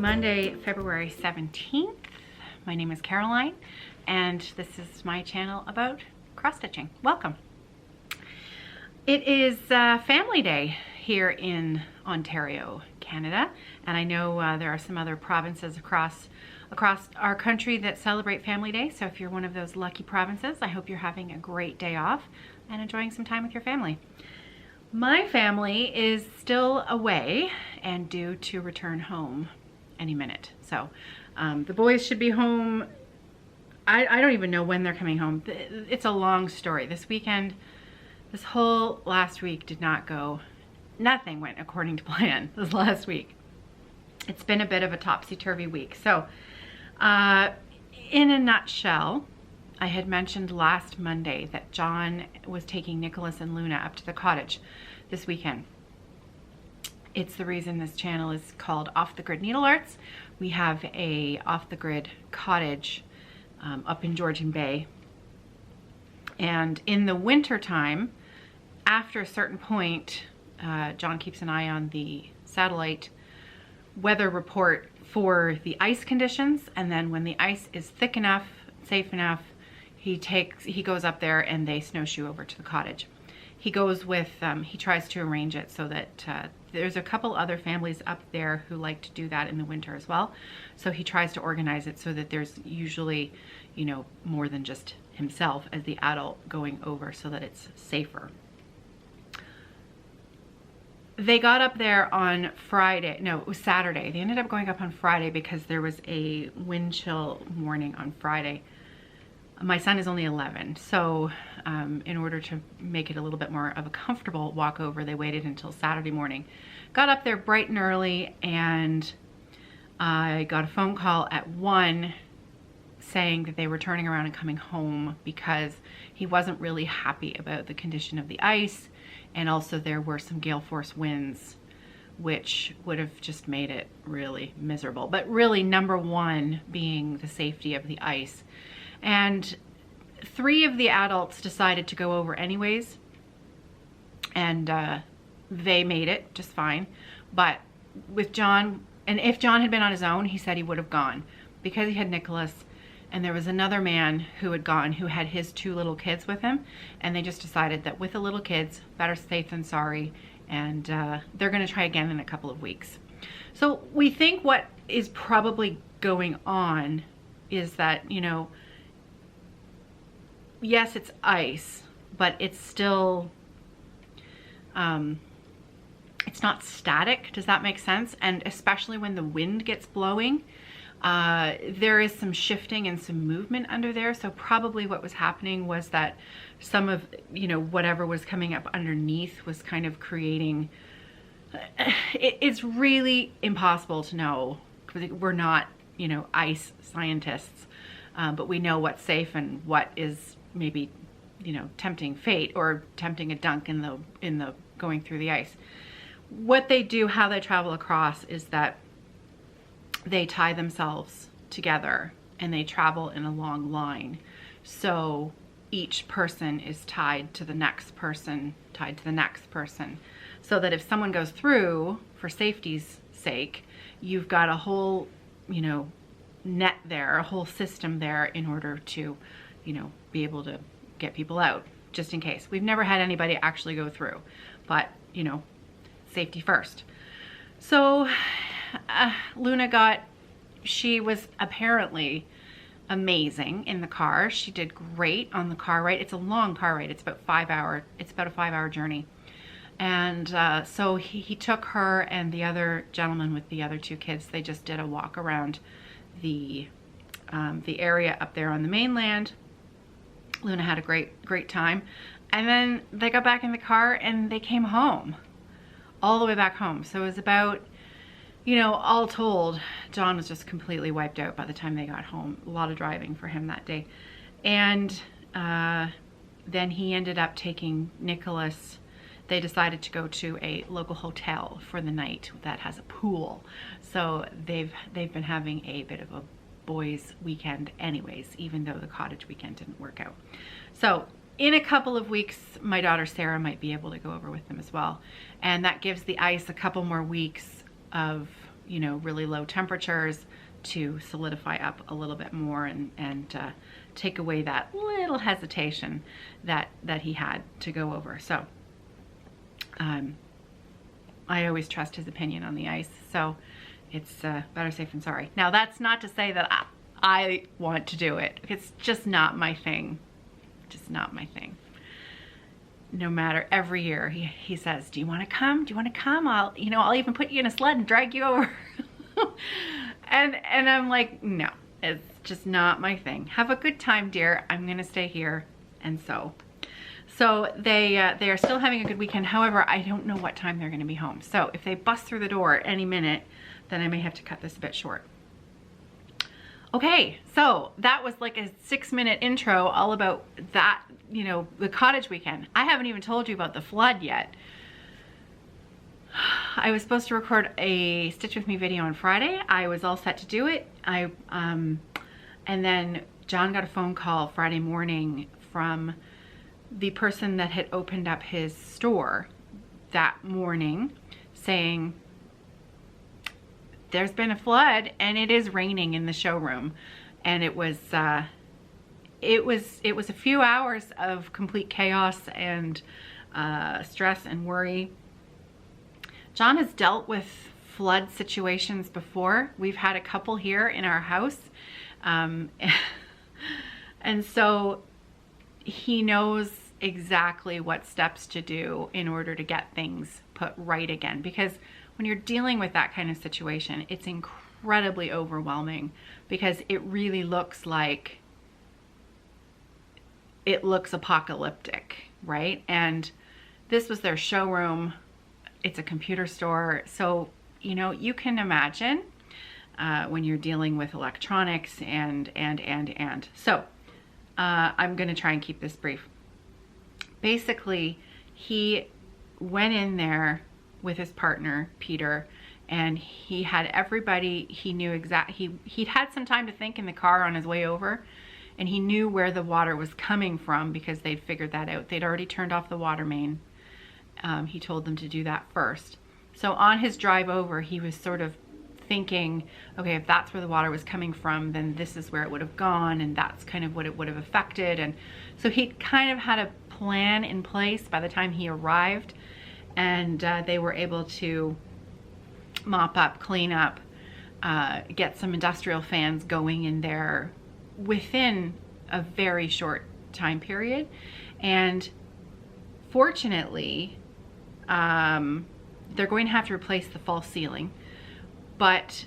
Monday, February 17th. My name is Caroline, and this is my channel about cross stitching. Welcome. It is Family Day here in Ontario, Canada, and I know there are some other provinces across our country that celebrate Family Day. So if you're one of those lucky provinces, I hope you're having a great day off and enjoying some time with your family. My family is still away and due to return home any minute. So the boys should be home. I don't even know when they're coming home. It's a long story. This weekend, this whole last week did not go, nothing went according to plan this last week. It's been a bit of a topsy-turvy week. So in a nutshell, I had mentioned last Monday that John was taking Nicholas and Luna up to the cottage this weekend. It's the reason this channel is called Off the Grid Needlearts. We have a off the grid cottage up in Georgian Bay. And in the winter time, after a certain point, John keeps an eye on the satellite weather report for the ice conditions. And then when the ice is thick enough, safe enough, he goes up there and they snowshoe over to the cottage. He goes with, he tries to arrange it so that there's a couple other families up there who like to do that in the winter as well. So he tries to organize it so that there's usually, you know, more than just himself as the adult going over so that it's safer. They got up there on Friday, no, it was Saturday. They ended up going up on Friday because there was a wind chill warning on Friday. My son is only 11, so in order to make it a little bit more of a comfortable walkover, they waited until Saturday morning. Got up there bright and early, and I got a phone call at 1 saying that they were turning around and coming home because he wasn't really happy about the condition of the ice, and also there were some gale force winds which would have just made it really miserable. But really, number one being the safety of the ice. And 3 of the adults decided to go over anyways, and they made it just fine. But with John, and if John had been on his own, he said he would have gone because he had Nicholas, and there was another man who had gone who had his 2 little kids with him, and they just decided that with the little kids, better safe than sorry, and they're going to try again in a couple of weeks. So we think what is probably going on is that, you know, yes, it's ice, but it's still, it's not static. Does that make sense? And especially when the wind gets blowing, there is some shifting and some movement under there. So probably what was happening was that some of, you know, whatever was coming up underneath was kind of creating, it's really impossible to know because we're not, you know, ice scientists, but we know what's safe and what is maybe, you know, tempting fate or tempting a dunk in the going through the ice. What they do, how they travel across, is that they tie themselves together and they travel in a long line. So each person is tied to the next person, tied to the next person, so that if someone goes through, for safety's sake, you've got a whole, you know, net there, a whole system there in order to, you know, be able to get people out, just in case. We've never had anybody actually go through, but, you know, safety first. So Luna she was apparently amazing in the car. She did great on the car ride. It's a long car ride. It's about a 5-hour journey. And so he took her and the other gentleman with the other 2 kids. They just did a walk around the area up there on the mainland. Luna had a great time. And then they got back in the car and they came home, all the way back home. So it was about, you know, all told, John was just completely wiped out by the time they got home. A lot of driving for him that day. And then he ended up taking Nicholas. They decided to go to a local hotel for the night that has a pool. So they've been having a bit of a boys weekend anyways, even though the cottage weekend didn't work out. So in a couple of weeks, my daughter Sarah might be able to go over with them as well. And that gives the ice a couple more weeks of you know, really low temperatures to solidify up a little bit more and take away that little hesitation that he had to go over. So I always trust his opinion on the ice, so it's better safe than sorry. Now, that's not to say that I want to do it. It's just not my thing. Just not my thing. No matter, every year he says, do you want to come? Do you want to come? I'll even put you in a sled and drag you over. and I'm like, no, it's just not my thing. Have a good time, dear. I'm going to stay here. And so they are still having a good weekend. However, I don't know what time they're going to be home. So if they bust through the door any minute, then I may have to cut this a bit short. Okay, so that was like a 6-minute intro all about that, you know, the cottage weekend. I haven't even told you about the flood yet. I was supposed to record a Stitch With Me video on Friday. I was all set to do it. And then John got a phone call Friday morning from the person that had opened up his store that morning saying, there's been a flood and it is raining in the showroom. And it was a few hours of complete chaos and stress and worry. John has dealt with flood situations before. We've had a couple here in our house. And so he knows exactly what steps to do in order to get things put right again. Because when you're dealing with that kind of situation, it's incredibly overwhelming because it really looks like, it looks apocalyptic, right? And this was their showroom. It's a computer store. So, you know, you can imagine when you're dealing with electronics and. So I'm going to try and keep this brief. Basically, he went in there with his partner, Peter, and he had everybody, he knew he'd had some time to think in the car on his way over, and he knew where the water was coming from because they'd figured that out. They'd already turned off the water main. He told them to do that first. So on his drive over, he was sort of thinking, okay, if that's where the water was coming from, then this is where it would have gone, and that's kind of what it would have affected. And so he kind of had a plan in place by the time he arrived, and they were able to mop up, clean up, get some industrial fans going in there within a very short time period. And fortunately, they're going to have to replace the false ceiling, but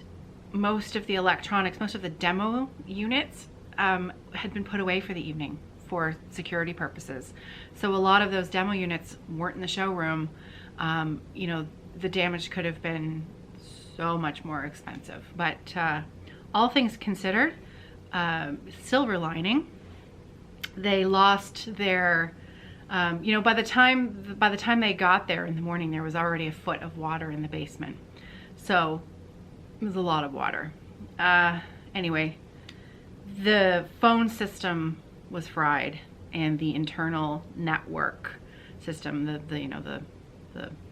most of the electronics, most of the demo units had been put away for the evening for security purposes. So a lot of those demo units weren't in the showroom. You know, the damage could have been so much more expensive, but all things considered, silver lining, they lost their, you know, by the time they got there in the morning, there was already a foot of water in the basement. So it was a lot of water. Anyway, the phone system was fried, and the internal network system, the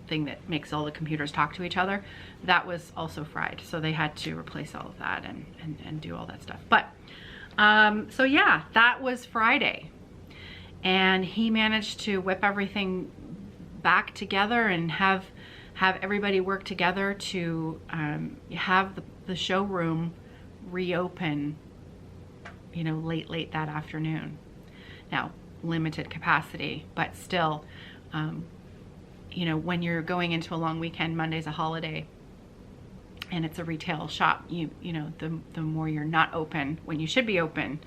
thing that makes all the computers talk to each other, that was also fried. So they had to replace all of that and do all that stuff. But so yeah, that was Friday, and he managed to whip everything back together and have everybody work together to have the showroom reopen, you know, late that afternoon. Now, limited capacity, but still, you know, when you're going into a long weekend, Monday's a holiday, and it's a retail shop, you know, the more you're not open when you should be open,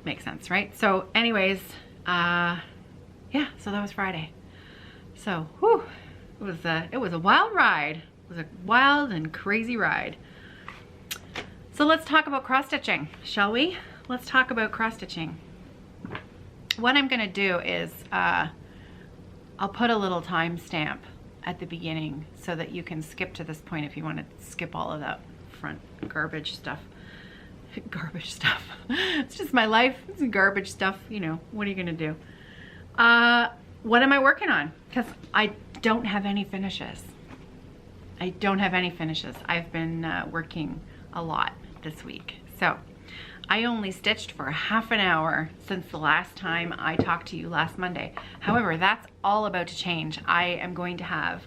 makes sense, right? So anyways, yeah, so that was Friday. So, whew, it was a wild ride. It was a wild and crazy ride. So let's talk about cross stitching, shall we? Let's talk about cross stitching. What I'm gonna do is I'll put a little timestamp at the beginning so that you can skip to this point if you want to skip all of that front garbage stuff. Garbage stuff. It's just my life. It's garbage stuff, you know. What are you gonna do? What am I working on? Because I don't have any finishes. I don't have any finishes. I've been working a lot this week. So I only stitched for half an hour since the last time I talked to you last Monday. However, that's all about to change. I am going to have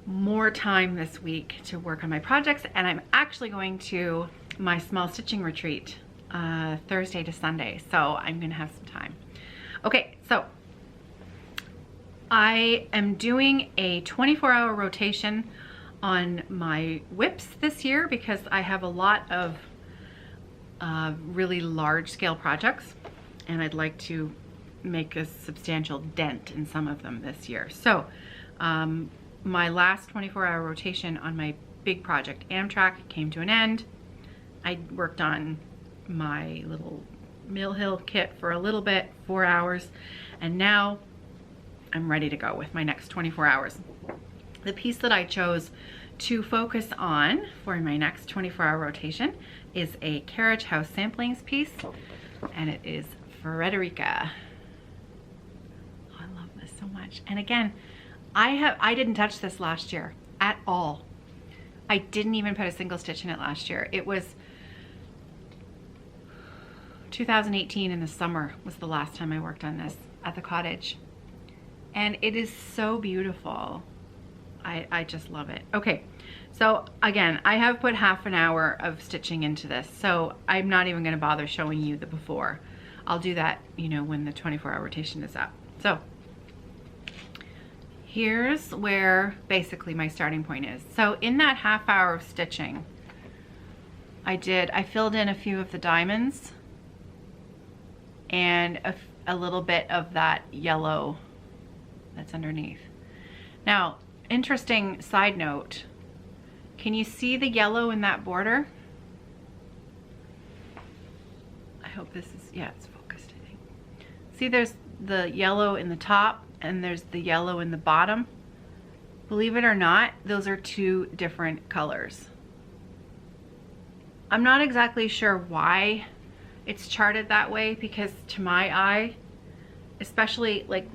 more time this week to work on my projects, and I'm actually going to my small stitching retreat Thursday to Sunday, so I'm gonna have some time. Okay, so I am doing a 24-hour rotation on my whips this year because I have a lot of really large scale projects, and I'd like to make a substantial dent in some of them this year. So my last 24-hour rotation on my big project Amtrak came to an end. I worked on my little Mill Hill kit for a little bit, 4 hours, and now I'm ready to go with my next 24 hours. The piece that I chose to focus on for my next 24-hour rotation is a Carriage House Samplings piece, and it is Frederica. Oh, I love this so much. And again, I didn't touch this last year at all. I didn't even put a single stitch in it last year. It was 2018 in the summer was the last time I worked on this at the cottage. And it is so beautiful. I just love it. Okay, so again, I have put half an hour of stitching into this, so I'm not even gonna bother showing you the before. I'll do that, you know, when the 24-hour rotation is up. So here's where basically my starting point is. So in that half hour of stitching, I filled in a few of the diamonds and a little bit of that yellow that's underneath. Now, interesting side note, can you see the yellow in that border? I hope this is, yeah, it's focused, I think. See, there's the yellow in the top and there's the yellow in the bottom. Believe it or not, those are two different colors. I'm not exactly sure why it's charted that way, because to my eye, especially like,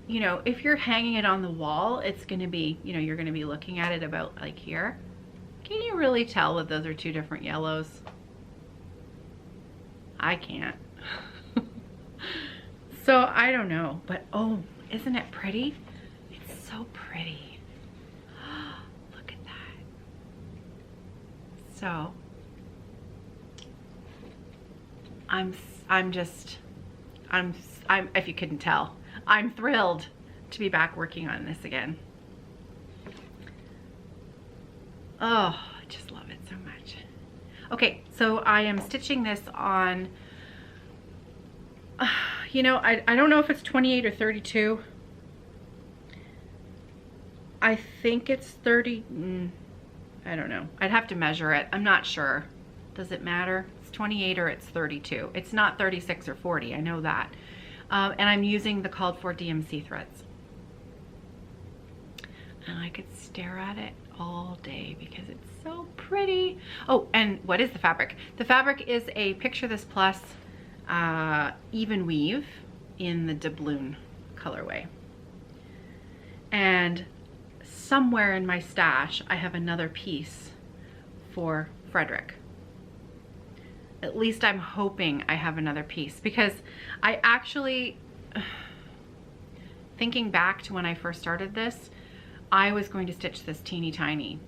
you know, if you're hanging it on the wall, it's gonna be, you know, you're gonna be looking at it about like here. Can you really tell that those are two different yellows? I can't. So I don't know, but oh, isn't it pretty? It's so pretty. Look at that. So I'm if you couldn't tell, I'm thrilled to be back working on this again. Oh, I just love it so much. Okay, so I am stitching this on, you know, I don't know if it's 28 or 32. I think it's 30, I don't know. I'd have to measure it. I'm not sure. Does it matter? It's 28 or it's 32. It's not 36 or 40, I know that. And I'm using the called for DMC threads. And I could stare at it all day because it's so pretty. Oh, and what is the fabric? The fabric is a Picture This Plus even weave in the doubloon colorway. And somewhere in my stash, I have another piece for Frederick. At least I'm hoping I have another piece, because I actually, thinking back to when I first started this, I was going to stitch this teeny tiny.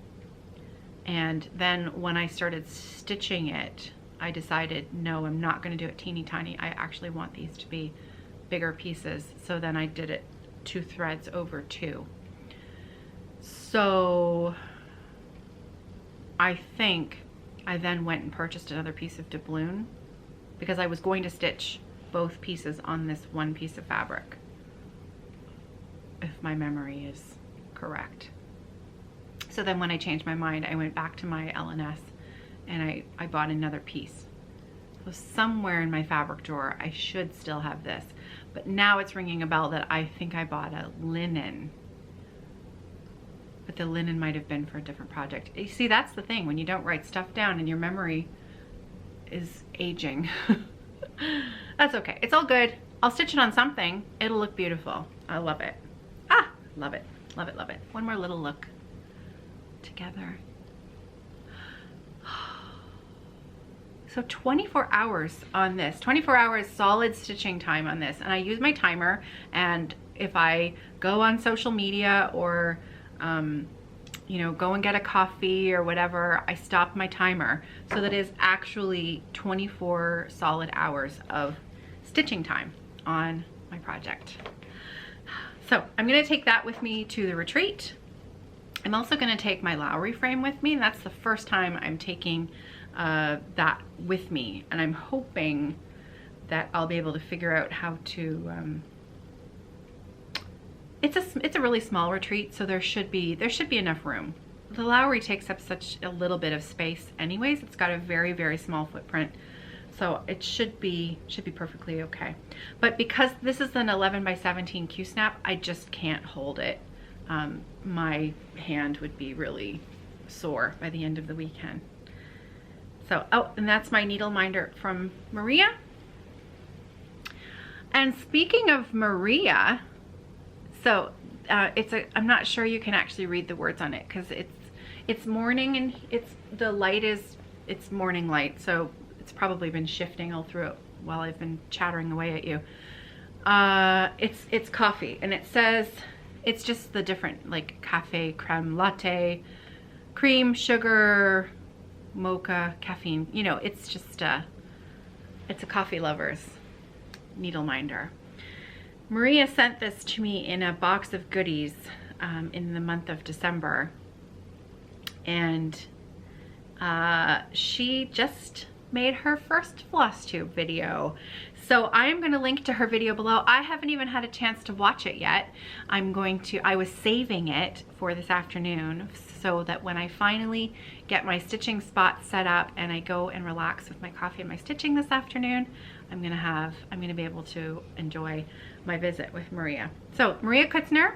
And then when I started stitching it, I decided, no, I'm not going to do it teeny tiny. I actually want these to be bigger pieces. So then I did it 2 threads over 2. So I think I then went and purchased another piece of doubloon because I was going to stitch both pieces on this one piece of fabric, if my memory is correct. So then when I changed my mind, I went back to my LNS and I bought another piece. So somewhere in my fabric drawer, I should still have this. But now it's ringing a bell that I think I bought a linen. But the linen might have been for a different project. You see, that's the thing. When you don't write stuff down and your memory is aging. That's okay. It's all good. I'll stitch it on something. It'll look beautiful. I love it. Ah, love it. Love it, love it. One more little look. together. So 24 hours on this, 24 hours solid stitching time on this. And I use my timer, and if I go on social media or, you know, go and get a coffee or whatever, I stop my timer so that it is actually 24 solid hours of stitching time on my project. So I'm gonna take that with me to the retreat. I'm also gonna take my Lowry frame with me. That's the first time I'm taking that with me, and I'm hoping that I'll be able to figure out how to it's a really small retreat, so there should be enough room. The Lowry takes up such a little bit of space anyways. It's got a very, very small footprint, so it should be perfectly okay. But because this is an 11 by 17 Q-snap, I just can't hold it. My hand would be really sore by the end of the weekend. So, oh, and that's my needle minder from Maria. And speaking of Maria, so I'm not sure you can actually read the words on it because it's morning, and it's morning light, so it's probably been shifting all through it while I've been chattering away at you. It's coffee, and it says it's just the different, like, cafe, creme latte, cream, sugar, mocha, caffeine, you know, it's just it's a coffee lover's needle minder. Maria sent this to me in a box of goodies in the month of December, and she just made her first Flosstube video. So I'm going to link to her video below. I haven't even had a chance to watch it yet. I was saving it for this afternoon so that when I finally get my stitching spot set up and I go and relax with my coffee and my stitching this afternoon, I'm going to be able to enjoy my visit with Maria. So Maria Kutzner,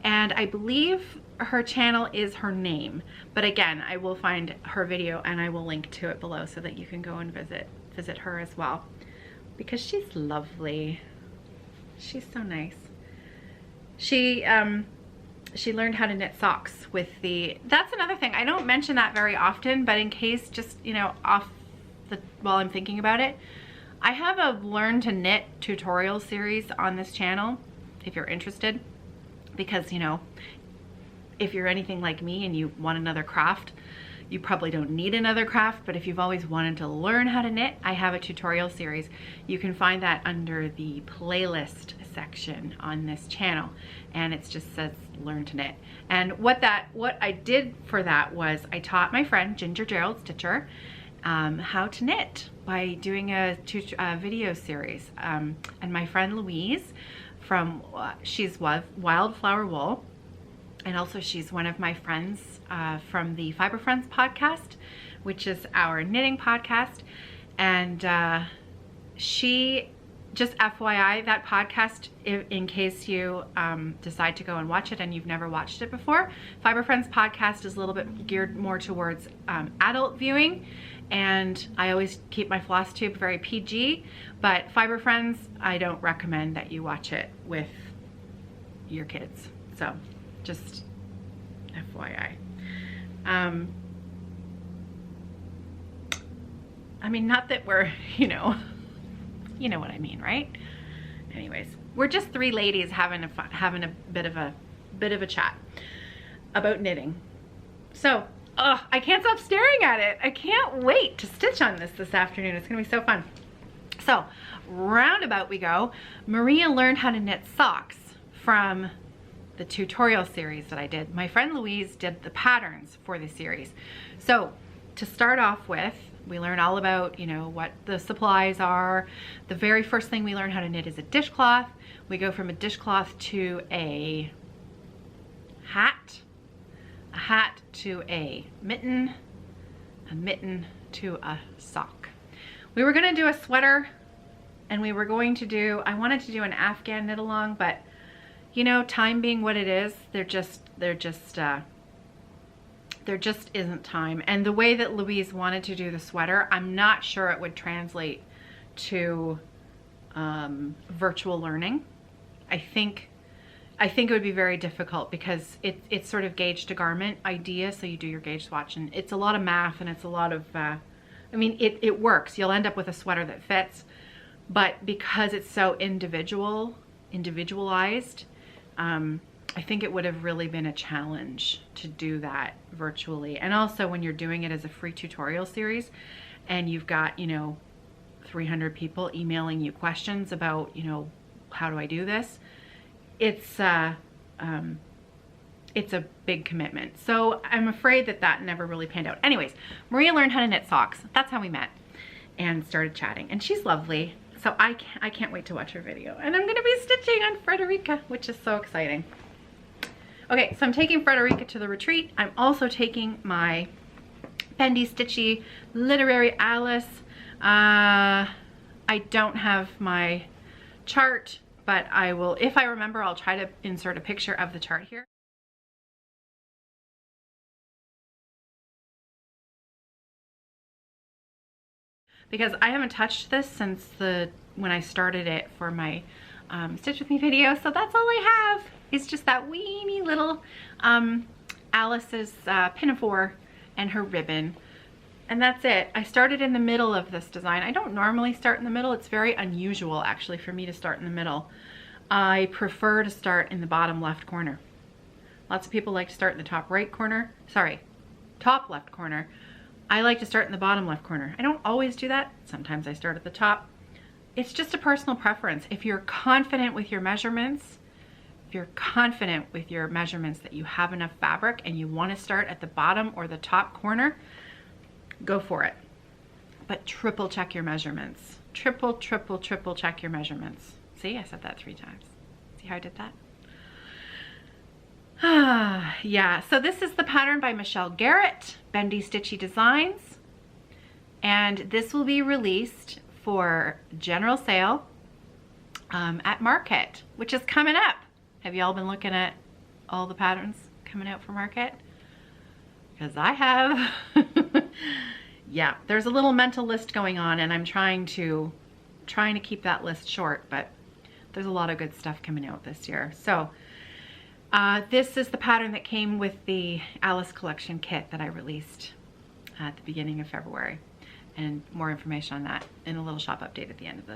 and I believe her channel is her name, but again, I will find her video and I will link to it below so that you can go and visit her as well, because she's lovely. She's so nice. She learned how to knit socks with that's another thing. I don't mention that very often, but in case, just, you know, while I'm thinking about it, I have a learn to knit tutorial series on this channel if you're interested, because, you know, if you're anything like me and you want another craft, you probably don't need another craft, but if you've always wanted to learn how to knit, I have a tutorial series. You can find that under the playlist section on this channel, and it just says learn to knit. And what I did for that was I taught my friend Ginger Gerald Stitcher how to knit by doing a video series. And my friend Louise from she's Wildflower Wool, and also she's one of my friends from the Fiber Friends podcast, which is our knitting podcast. And she, just FYI, that podcast, in case you decide to go and watch it and you've never watched it before, Fiber Friends podcast is a little bit geared more towards adult viewing, and I always keep my Flosstube very PG, but Fiber Friends, I don't recommend that you watch it with your kids. So just FYI. I mean, not that we're, you know what I mean, right? Anyways, we're just three ladies having a bit of a chat about knitting. So, I can't stop staring at it. I can't wait to stitch on this afternoon. It's gonna be so fun. So, roundabout we go. Maria learned how to knit socks from the tutorial series that I did. My friend Louise did the patterns for the series. So, to start off with, we learn all about, you know, what the supplies are. The very first thing we learn how to knit is a dishcloth. We go from a dishcloth to a hat to a mitten to a sock. We were gonna do a sweater, and we were going to do, I wanted to do an Afghan knit along, but you know, time being what it is, there just isn't time. And the way that Louise wanted to do the sweater, I'm not sure it would translate to virtual learning. I think I think it would be very difficult because it's sort of gauge to garment idea. So you do your gauge swatch, and it's a lot of math, and it's a lot of, I mean, it works. You'll end up with a sweater that fits, but because it's so individualized, I think it would have really been a challenge to do that virtually. And also when you're doing it as a free tutorial series and you've got, you know, 300 people emailing you questions about, you know, how do I do this? It's a big commitment. So I'm afraid that never really panned out. Anyways, Maria learned how to knit socks. That's how we met and started chatting. And she's lovely. So I can't wait to watch her video. And I'm gonna be stitching on Frederica, which is so exciting. Okay, so I'm taking Frederica to the retreat. I'm also taking my Bendy Stitchy Literary Alice. I don't have my chart, but I will, if I remember, I'll try to insert a picture of the chart here. Because I haven't touched this since when I started it for my Stitch With Me video, so that's all I have. It's just that weeny little Alice's pinafore and her ribbon. And that's it. I started in the middle of this design. I don't normally start in the middle. It's very unusual actually for me to start in the middle. I prefer to start in the bottom left corner. Lots of people like to start in the top right corner. Sorry, top left corner. I like to start in the bottom left corner. I don't always do that. Sometimes I start at the top. It's just a personal preference. If you're confident with your measurements, that you have enough fabric and you want to start at the bottom or the top corner, go for it. But triple check your measurements. Triple check your measurements. See, I said that 3 times. See how I did that? Yeah, so this is the pattern by Michelle Garrett, Bendy Stitchy Designs. And this will be released for general sale at Market, which is coming up. Have y'all been looking at all the patterns coming out for Market? Because I have. Yeah, there's a little mental list going on, and I'm trying to keep that list short, but there's a lot of good stuff coming out this year. So this is the pattern that came with the Alice Collection kit that I released at the beginning of February, and more information on that in a little shop update at the end of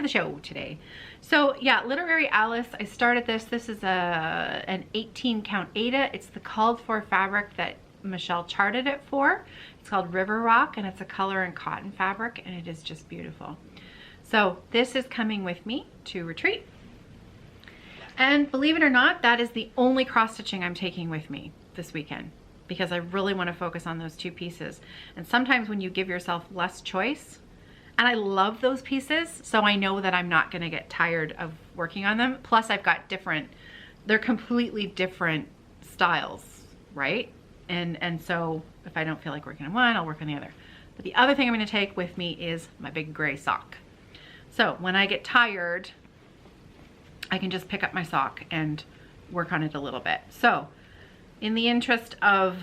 the show today. So yeah, Literary Alice, I started this. This is an 18 count Aida. It's the called for fabric that Michelle charted it for. It's called River Rock, and it's a color and cotton fabric, and it is just beautiful. So this is coming with me to retreat. And believe it or not, that is the only cross stitching I'm taking with me this weekend, because I really want to focus on those 2 pieces. And sometimes when you give yourself less choice, and I love those pieces, so I know that I'm not going to get tired of working on them. Plus I've got they're completely different styles, right? And so if I don't feel like working on one, I'll work on the other. But the other thing I'm going to take with me is my big gray sock. So when I get tired, I can just pick up my sock and work on it a little bit. So in the interest of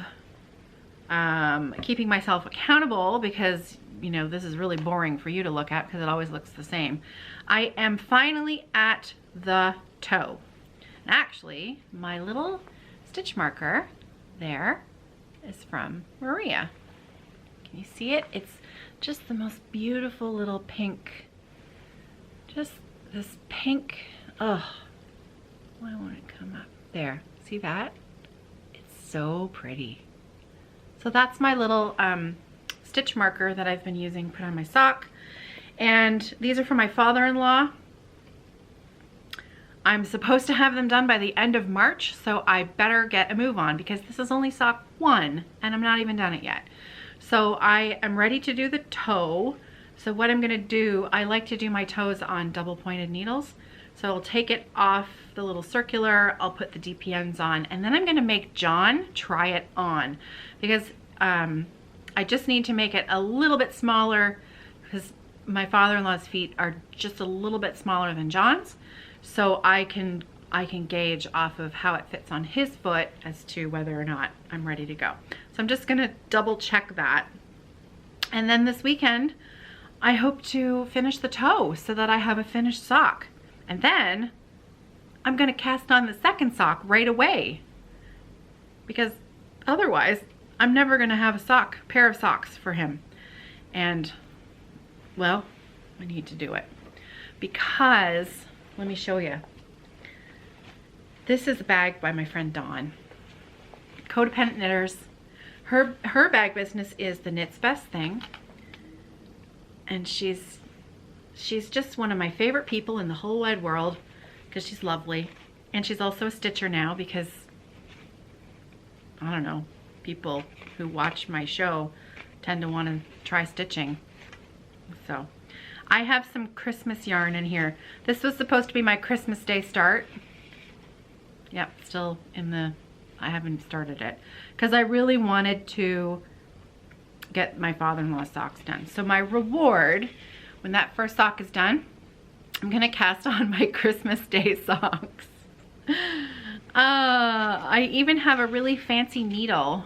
keeping myself accountable, because you know this is really boring for you to look at because it always looks the same, I am finally at the toe. And actually, my little stitch marker there is from Maria. Can you see it? It's just the most beautiful little pink, just this pink. Oh, why won't it come up? There, see that? It's so pretty. So that's my little stitch marker that I've been using, put on my sock. And these are from my father-in-law. I'm supposed to have them done by the end of March, so I better get a move on because this is only sock 1 and I'm not even done it yet. So I am ready to do the toe. So what I'm gonna do, I like to do my toes on double pointed needles. So I'll take it off the little circular, I'll put the DPNs on, and then I'm gonna make John try it on because I just need to make it a little bit smaller because my father-in-law's feet are just a little bit smaller than John's. So I can gauge off of how it fits on his foot as to whether or not I'm ready to go. So I'm just gonna double check that. And then this weekend, I hope to finish the toe so that I have a finished sock. And then I'm gonna cast on the second sock right away, because otherwise I'm never gonna have a pair of socks for him. And well, I need to do it because, let me show you. This is a bag by my friend Dawn, Codependent Knitters. Her bag business is the Knits Best Thing, and she's just one of my favorite people in the whole wide world because she's lovely. And she's also a stitcher now because, I don't know, people who watch my show tend to want to try stitching. So I have some Christmas yarn in here. This was supposed to be my Christmas Day start. Yep, still in the, I haven't started it because I really wanted to get my father-in-law's socks done. So my reward, when that first sock is done, I'm gonna cast on my Christmas Day socks. I even have a really fancy needle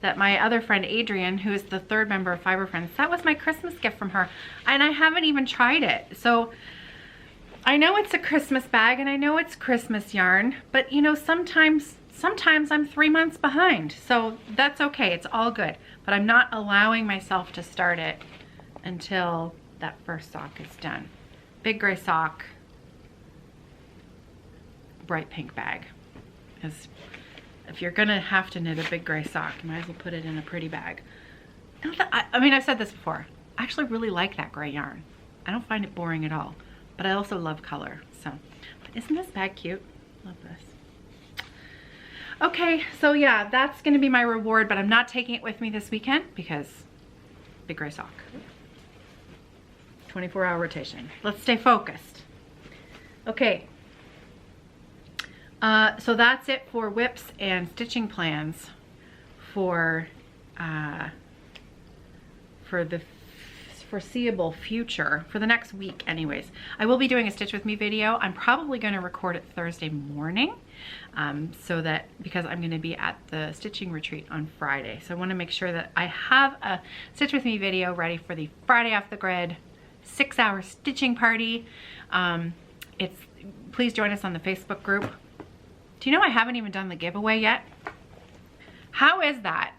that my other friend Adrienne, who is the third member of Fiber Friends, that was my Christmas gift from her, and I haven't even tried it. So I know it's a Christmas bag and I know it's Christmas yarn, but you know, sometimes I'm 3 months behind, so that's okay, it's all good. But I'm not allowing myself to start it until that first sock is done. Big gray sock, bright pink bag. Because if you're gonna have to knit a big gray sock, you might as well put it in a pretty bag. I mean, I've said this before, I actually really like that gray yarn. I don't find it boring at all, but I also love color. So, but isn't this bag cute? Love this. Okay, so yeah, that's gonna be my reward, but I'm not taking it with me this weekend because big gray sock. 24-hour rotation. Let's stay focused. Okay. So that's it for whips and stitching plans for the foreseeable future, for the next week anyways. I will be doing a Stitch With Me video. I'm probably going to record it Thursday morning so that, because I'm going to be at the stitching retreat on Friday. So I want to make sure that I have a Stitch With Me video ready for the Friday Off the Grid 6-hour stitching party. Please join us on the Facebook group. Do you know I haven't even done the giveaway yet? How is that?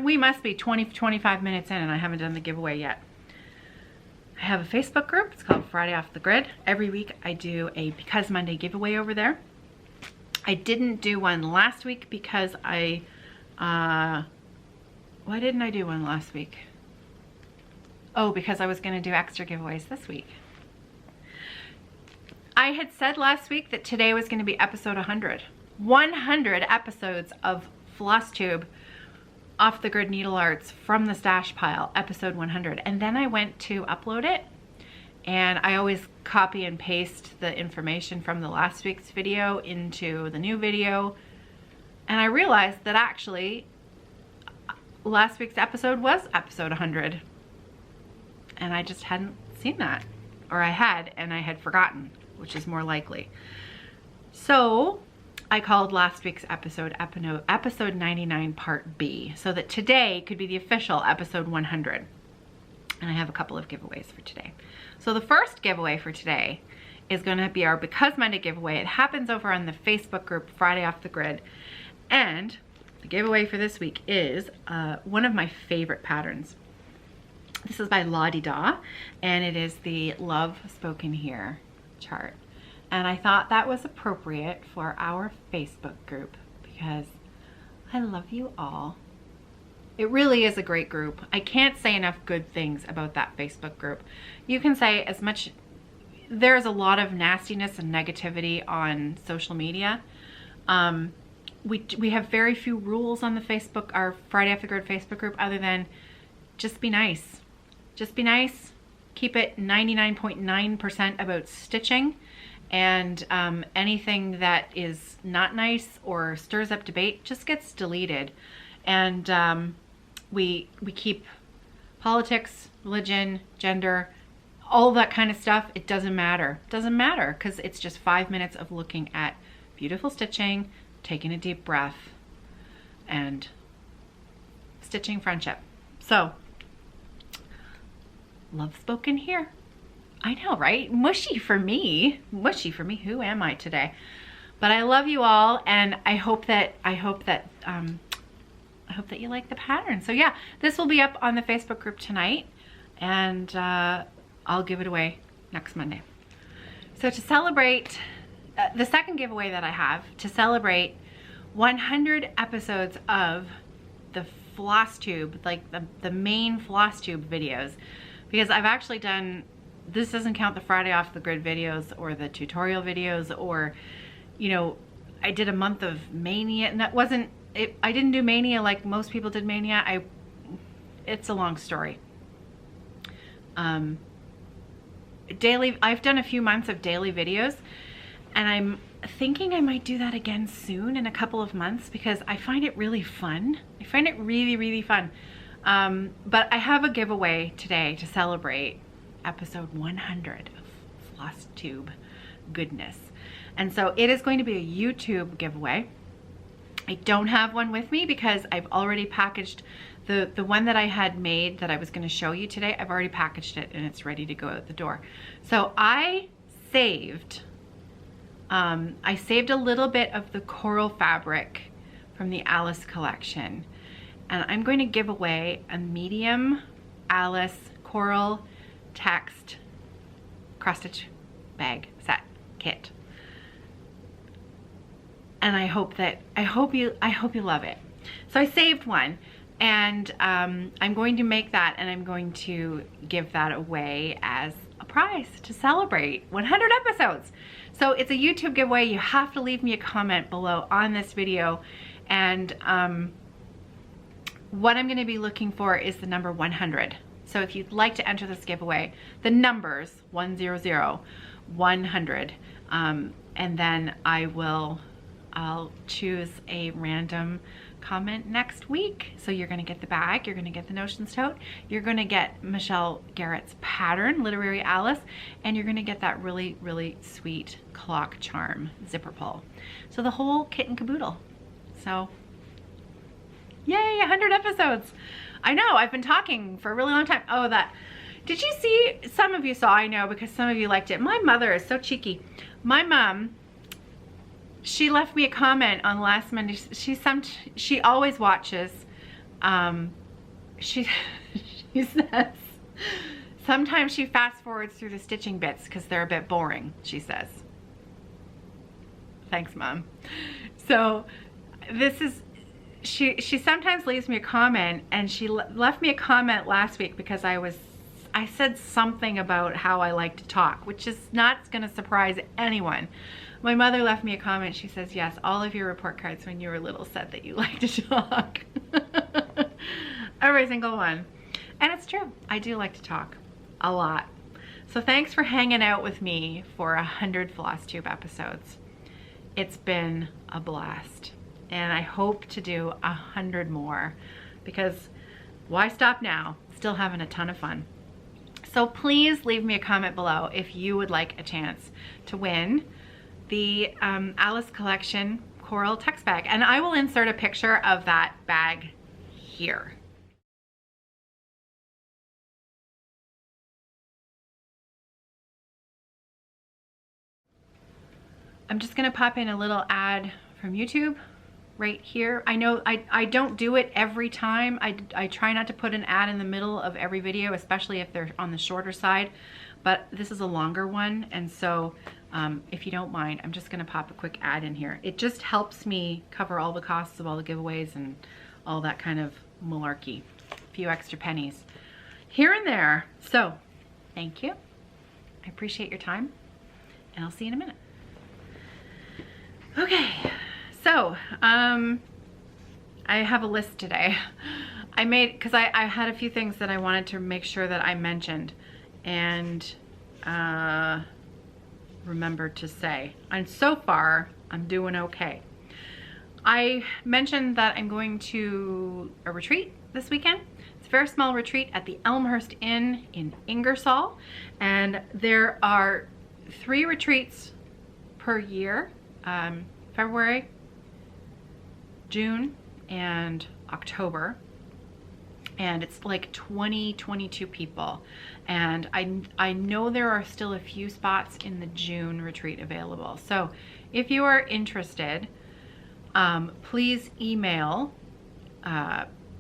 We must be 20-25 minutes in and I haven't done the giveaway yet. I have a Facebook group. It's called Friday Off the Grid. Every week I do a Because Monday giveaway over there. I didn't do one last week because why didn't I do one last week? Oh, because I was going to do extra giveaways this week. I had said last week that today was going to be episode 100. 100 episodes of Flosstube Off the Grid Needlearts from the stash pile, episode 100. And then I went to upload it, and I always copy and paste the information from the last week's video into the new video. And I realized that actually last week's episode was episode 100. And I just hadn't seen that. Or I had, and I had forgotten, which is more likely. So I called last week's episode episode 99 part B, so that today could be the official episode 100. And I have a couple of giveaways for today. So the first giveaway for today is going to be our Because Monday giveaway. It happens over on the Facebook group Friday Off the Grid. And the giveaway for this week is one of my favorite patterns. This is by Lottie Da, and it is the Love Spoken Here chart. And I thought that was appropriate for our Facebook group because I love you all. It really is a great group. I can't say enough good things about that Facebook group. You can say as much, there's a lot of nastiness and negativity on social media. We have very few rules on the Facebook, our Friday Off the Grid Facebook group, other than just be nice. Just be nice. Keep it 99.9% about stitching, and anything that is not nice or stirs up debate just gets deleted. And we keep politics, religion, gender, all that kind of stuff. It doesn't matter. It doesn't matter because it's just 5 minutes of looking at beautiful stitching, taking a deep breath, and stitching friendship. So, Love Spoken Here. I know, right? Mushy for me. Mushy for me. Who am I today? But I love you all, and I hope that you like the pattern. So yeah, this will be up on the Facebook group tonight, and I'll give it away next Monday. So to celebrate, the second giveaway that I have, to celebrate 100 episodes of the Flosstube, like the main Flosstube videos, because I've actually done, this doesn't count the Friday off the grid videos or the tutorial videos, or, you know, I did a month of Mania, and that wasn't, I didn't do Mania like most people did Mania. It's a long story. Daily, I've done a few months of daily videos, and I'm thinking I might do that again soon in a couple of months, because I find it really fun. I find it really, really fun. But I have a giveaway today to celebrate episode 100 of Flosstube goodness. And so it is going to be a YouTube giveaway. I don't have one with me because I've already packaged the one that I had made that I was going to show you today. I've already packaged it and it's ready to go out the door. So I saved a little bit of the coral fabric from the Alice collection, and I'm going to give away a medium Alice coral text cross stitch bag set kit. And I hope you love it. So I saved one, and I'm going to make that, and I'm going to give that away as a prize to celebrate 100 episodes. So it's a YouTube giveaway. You have to leave me a comment below on this video, and what I'm going to be looking for is the number 100. So if you'd like to enter this giveaway, the numbers 100, 100, and then I'll choose a random comment next week. So you're gonna get the bag, you're gonna get the Notions tote, you're gonna get Michelle Garrett's pattern, Literary Alice, and you're gonna get that really, really sweet clock charm zipper pull. So the whole kit and caboodle. So yay, 100 episodes. I know, I've been talking for a really long time. Oh, did you see, some of you saw, I know, because some of you liked it. My mother is so cheeky. My mom, she left me a comment on last Monday. She always watches. She says sometimes she fast forwards through the stitching bits because they're a bit boring, she says. Thanks, Mom. So this is, she sometimes leaves me a comment, and she left me a comment last week because I said something about how I like to talk, which is not going to surprise anyone. My mother left me a comment. She says, yes, all of your report cards when you were little said that you like to talk. Every single one. And it's true. I do like to talk a lot. So thanks for hanging out with me for 100 Flosstube episodes. It's been a blast. And I hope to do 100 more, because why stop now? Still having a ton of fun. So please leave me a comment below if you would like a chance to win the Alice Collection Coral Text Bag. And I will insert a picture of that bag here. I'm just gonna pop in a little ad from YouTube right here. I know I don't do it every time. I try not to put an ad in the middle of every video, especially if they're on the shorter side, but this is a longer one, and so if you don't mind, I'm just gonna pop a quick ad in here. It just helps me cover all the costs of all the giveaways and all that kind of malarkey. A few extra pennies here and there. So thank you. I appreciate your time, and I'll see you in a minute. Okay, so I have a list today. I made, because I had a few things that I wanted to make sure that I mentioned and remembered to say. And so far, I'm doing okay. I mentioned that I'm going to a retreat this weekend. It's a very small retreat at the ElmHurst Inn in Ingersoll. And there are 3 retreats per year. February, June, and October. and it's like 22 people. And I know there are still a few spots in the June retreat available. So if you are interested, please email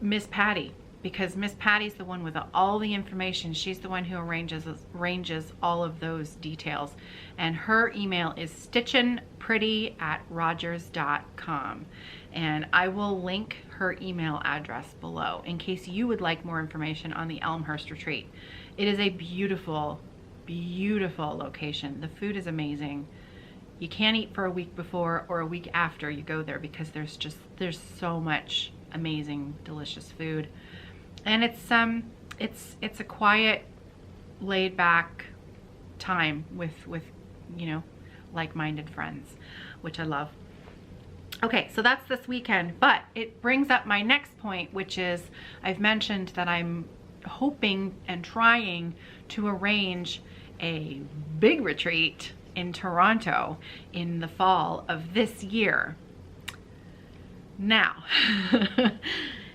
Miss Patty, because Miss Patty's the one with all the information. She's the one who arranges all of those details. And her email is stitchinpretty@rogers.com. And I will link her email address below in case you would like more information on the ElmHurst retreat. It is a beautiful, beautiful location. The food is amazing. You can't eat for a week before or a week after you go there, because there's so much amazing, delicious food. And it's a quiet, laid back time with you know, like-minded friends, which I love. Okay, so that's this weekend, but it brings up my next point, which is I've mentioned that I'm hoping and trying to arrange a big retreat in Toronto in the fall of this year. Now,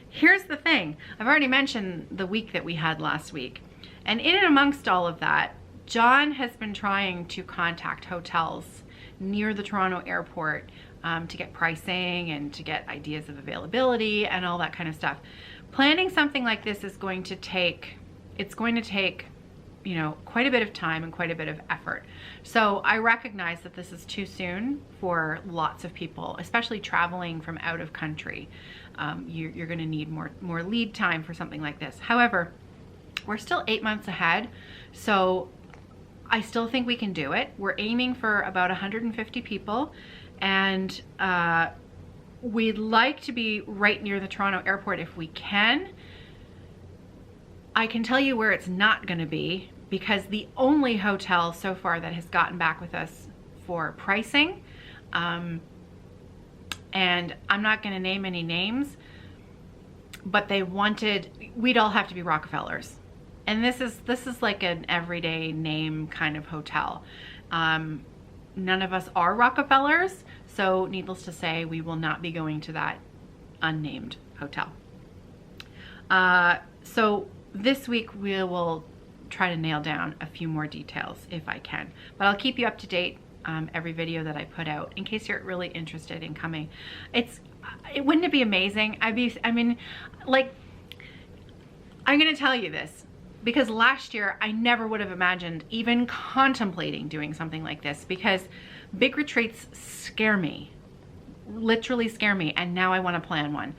here's the thing. I've already mentioned the week that we had last week. And in and amongst all of that, John has been trying to contact hotels near the Toronto airport to get pricing and to get ideas of availability and all that kind of stuff. Planning something like this is going to take, you know, quite a bit of time and quite a bit of effort. So I recognize that this is too soon for lots of people, especially traveling from out of country. You're going to need more lead time for something like this. However, we're still 8 months ahead, so I still think we can do it. We're aiming for about 150 people, and we'd like to be right near the Toronto airport if we can. I can tell you where it's not going to be, because the only hotel so far that has gotten back with us for pricing, and I'm not going to name any names, but they wanted, we'd all have to be Rockefellers. And this is like an everyday name kind of hotel. None of us are Rockefellers, so needless to say, we will not be going to that unnamed hotel. So this week we will try to nail down a few more details if I can, but I'll keep you up to date every video that I put out in case you're really interested in coming. Wouldn't it be amazing? I mean, like, I'm gonna tell you this, because last year I never would have imagined even contemplating doing something like this, because big retreats scare me, literally scare me, and now I want to plan one.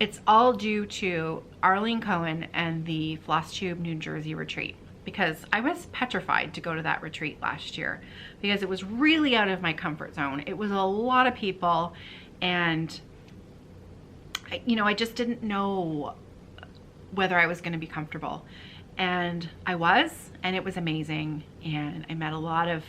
It's all due to Arlene Cohen and the Flosstube, New Jersey retreat, because I was petrified to go to that retreat last year because it was really out of my comfort zone. It was a lot of people, and you know, I just didn't know whether I was going to be comfortable, and I was, and it was amazing, and I met a lot of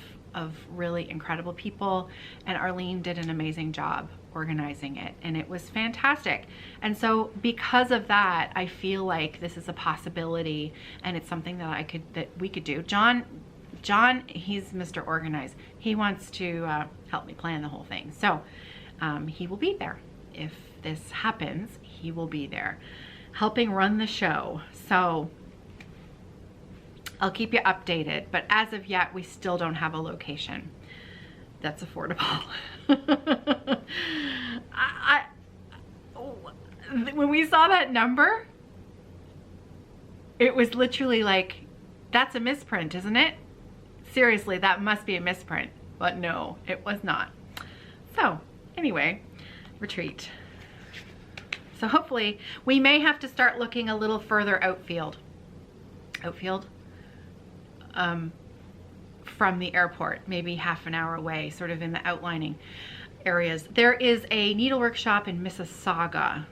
really incredible people, and Arlene did an amazing job organizing it, and it was fantastic. And so because of that, I feel like this is a possibility, and it's something that we could do. John, he's Mr. Organized. He wants to help me plan the whole thing. So he will be there. If this happens, he will be there helping run the show. So I'll keep you updated, but as of yet, we still don't have a location that's affordable. When we saw that number, it was literally like, that's a misprint, isn't it? Seriously, that must be a misprint. But no, it was not. So anyway, retreat. So hopefully we may have to start looking a little further outfield from the airport, maybe half an hour away, sort of in the outlining areas. There is a needlework shop in Mississauga,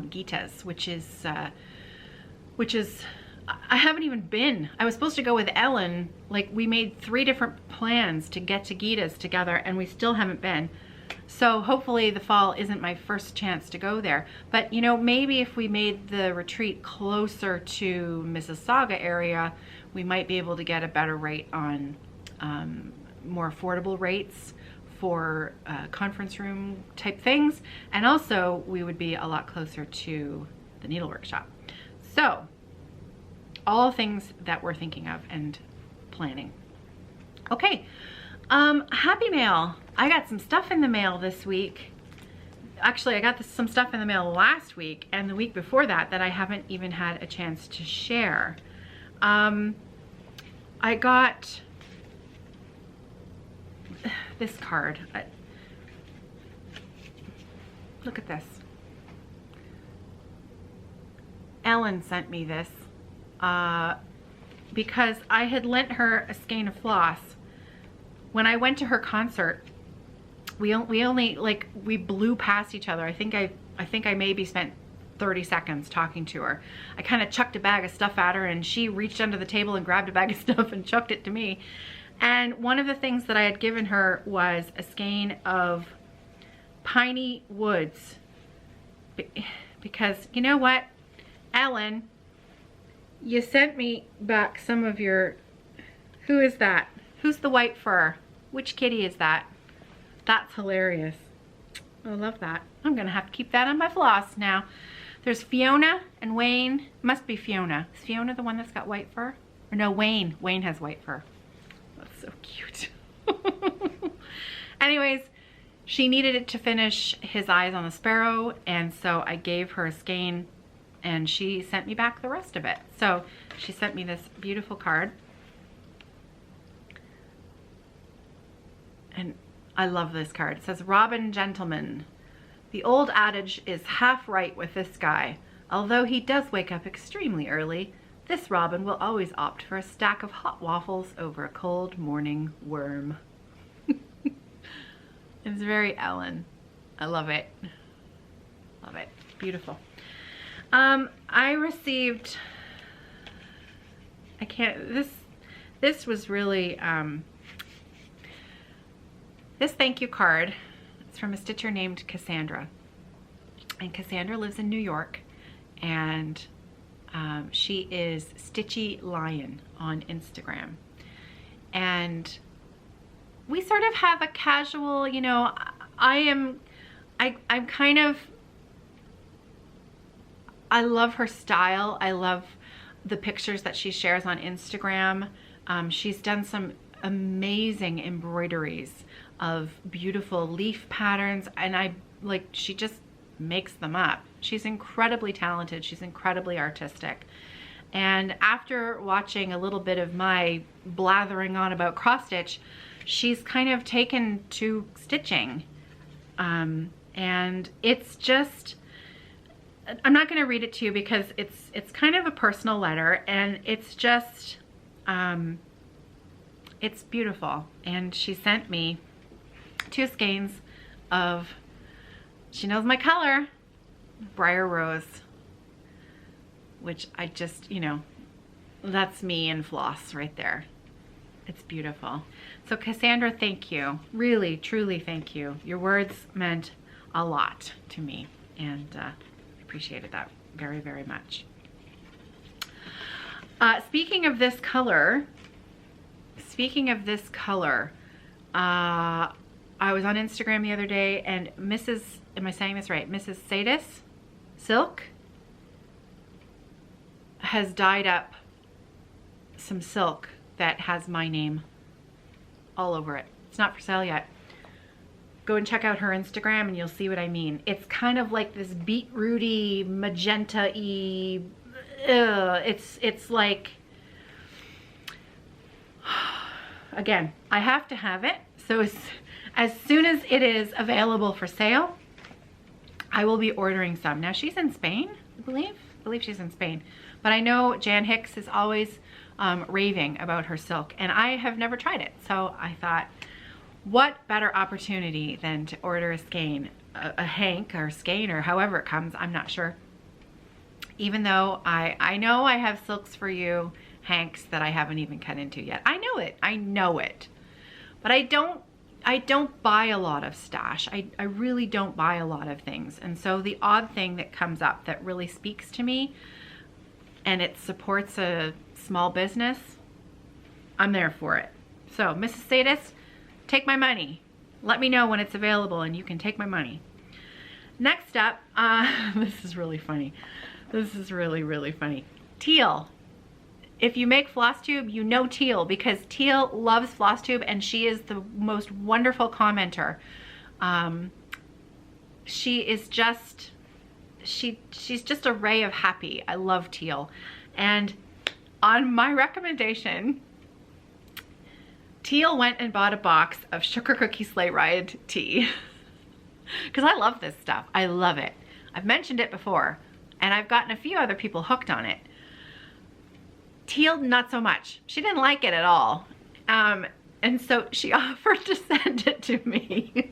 Gita's, which is I haven't even been. I was supposed to go with Ellen. Like, we made 3 different plans to get to Gita's together, and we still haven't been. So hopefully the fall isn't my first chance to go there. But you know, maybe if we made the retreat closer to Mississauga area, we might be able to get a better rate on more affordable rates for conference room type things. And also we would be a lot closer to the needlework shop. So, all things that we're thinking of and planning. Okay, happy mail. I got some stuff in the mail this week. Actually, I got some stuff in the mail last week and the week before that I haven't even had a chance to share. I got this card. Look at this. Ellen sent me this because I had lent her a skein of floss. When I went to her concert, we only like, we blew past each other. I think I maybe spent 30 seconds talking to her. I kind of chucked a bag of stuff at her and she reached under the table and grabbed a bag of stuff and chucked it to me. And one of the things that I had given her was a skein of piney woods. Because you know what, Ellen, you sent me back some of your, who is that? Who's the white fur? Which kitty is that? That's hilarious. I love that. I'm gonna have to keep that on my floss now. There's Fiona and Wayne. Must be Fiona. Is Fiona the one that's got white fur? Or no, Wayne. Wayne has white fur. That's so cute. Anyways, she needed it to finish his eyes on the sparrow, and so I gave her a skein and she sent me back the rest of it. So she sent me this beautiful card. And I love this card. It says, Robin Gentleman. The old adage is half right with this guy. Although he does wake up extremely early, this Robin will always opt for a stack of hot waffles over a cold morning worm. It's very Ellen. I love it. Love it. Beautiful. I received, this was really, this thank you card. It's from a stitcher named Cassandra. And Cassandra lives in New York, and she is Stitchy Lion on Instagram. And we sort of have a casual, you know, I'm kind of, I love her style. I love the pictures that she shares on Instagram. She's done some amazing embroideries of beautiful leaf patterns, and she just makes them up. She's incredibly talented. She's incredibly artistic. And after watching a little bit of my blathering on about cross stitch, she's kind of taken to stitching. And it's just, I'm not going to read it to you because it's kind of a personal letter, and it's just, it's beautiful. And she sent me 2 skeins of, she knows my color, Briar Rose, which I just, you know, that's me and floss right there. It's beautiful. So Cassandra, thank you. Really, truly thank you. Your words meant a lot to me, and appreciated that very, very much. Speaking of this color, I was on Instagram the other day, and Mrs., am I saying this right? Mrs. Sadis Silk has dyed up some silk that has my name all over it. It's not for sale yet. Go and check out her Instagram and you'll see what I mean. It's kind of like this beetrooty, magenta-y, it's like, again, I have to have it. So as soon as it is available for sale, I will be ordering some. Now she's in Spain, I believe she's in Spain. But I know Jan Hicks is always raving about her silk, and I have never tried it. So I thought, what better opportunity than to order a skein, a hank or skein, or however it comes, I'm not sure. Even though I know I have Silks for You hanks that I haven't even cut into yet. I know it. But I don't buy a lot of stash. I really don't buy a lot of things. And so the odd thing that comes up that really speaks to me, and it supports a small business, I'm there for it. So Mrs. Sadis, take my money. Let me know when it's available and you can take my money. Next up, this is really funny. This is really, really funny. Teal. If you make Flosstube, you know Teal, because Teal loves Flosstube and she is the most wonderful commenter. She is just, she's just a ray of happy. I love Teal. And on my recommendation, Teal went and bought a box of Sugar Cookie Sleigh Ride tea. Because I love this stuff. I love it. I've mentioned it before, and I've gotten a few other people hooked on it. Teal, not so much. She didn't like it at all. And so she offered to send it to me.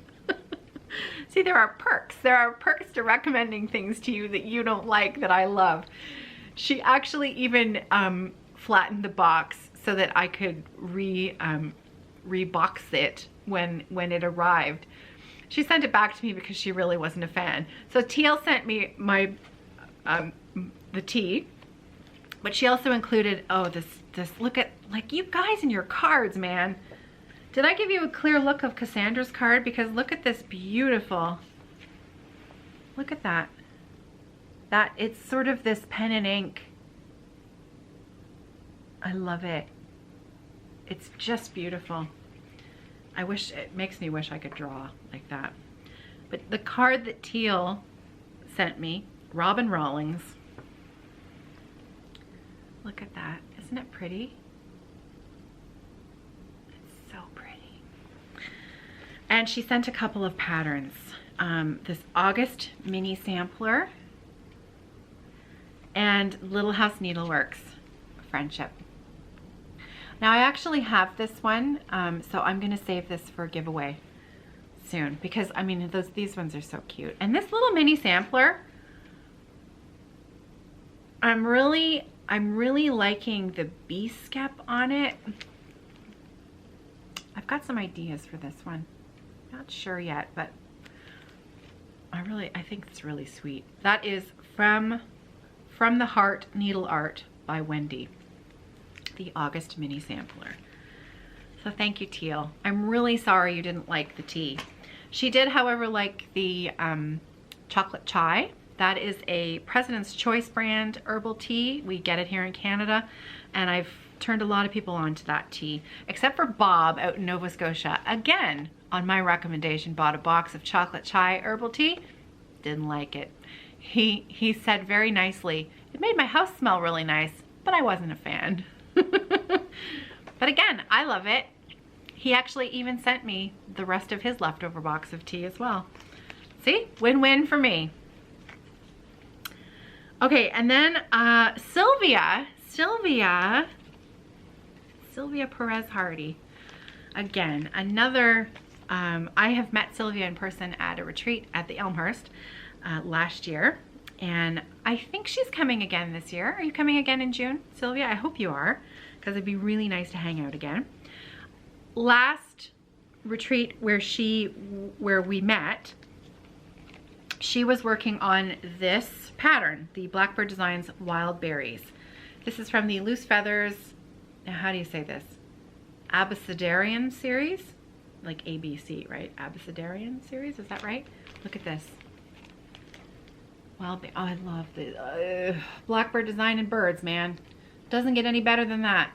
See, there are perks. There are perks to recommending things to you that you don't like that I love. She actually even flattened the box so that I could rebox it when it arrived. She sent it back to me because she really wasn't a fan. So Teal sent me my the tea, but she also included, oh, this look at, like, you guys and your cards, man. Did I give you a clear look of Cassandra's card? Because look at this beautiful, look at that. That, it's sort of this pen and ink. I love it. It's just beautiful. I wish, it makes me wish I could draw like that. But the card that Teal sent me, Robin Rawlings. Look at that. Isn't it pretty? It's so pretty. And she sent a couple of patterns. This August mini sampler and Little House Needleworks Friendship. Now I actually have this one, so I'm gonna save this for a giveaway soon, because I mean these ones are so cute. And this little mini sampler, I'm really liking the bee skep on it. I've got some ideas for this one. Not sure yet, but I think it's really sweet. That is from the Heart Needle Art by Wendy, the August mini sampler. So thank you, Teal. I'm really sorry you didn't like the tea. She did, however, like the chocolate chai. That is a President's Choice brand herbal tea. We get it here in Canada, and I've turned a lot of people on to that tea, except for Bob out in Nova Scotia. Again, on my recommendation, bought a box of chocolate chai herbal tea. Didn't like it. He said very nicely, it made my house smell really nice, but I wasn't a fan. But again, I love it. He actually even sent me the rest of his leftover box of tea as well. See, win-win for me. Okay, and then Sylvia Perez Hardy. Again, another, I have met Sylvia in person at a retreat at the ElmHurst last year, and I think she's coming again this year. Are you coming again in June, Sylvia? I hope you are, because it'd be really nice to hang out again. Last retreat where we met, she was working on this pattern, the Blackbird Designs Wild Berries. This is from the Loose Feathers, now how do you say this? Abecedarian series? Like ABC, right? Abecedarian series, is that right? Look at this. Wild, oh, I love the Blackbird Design and birds, man. Doesn't get any better than that.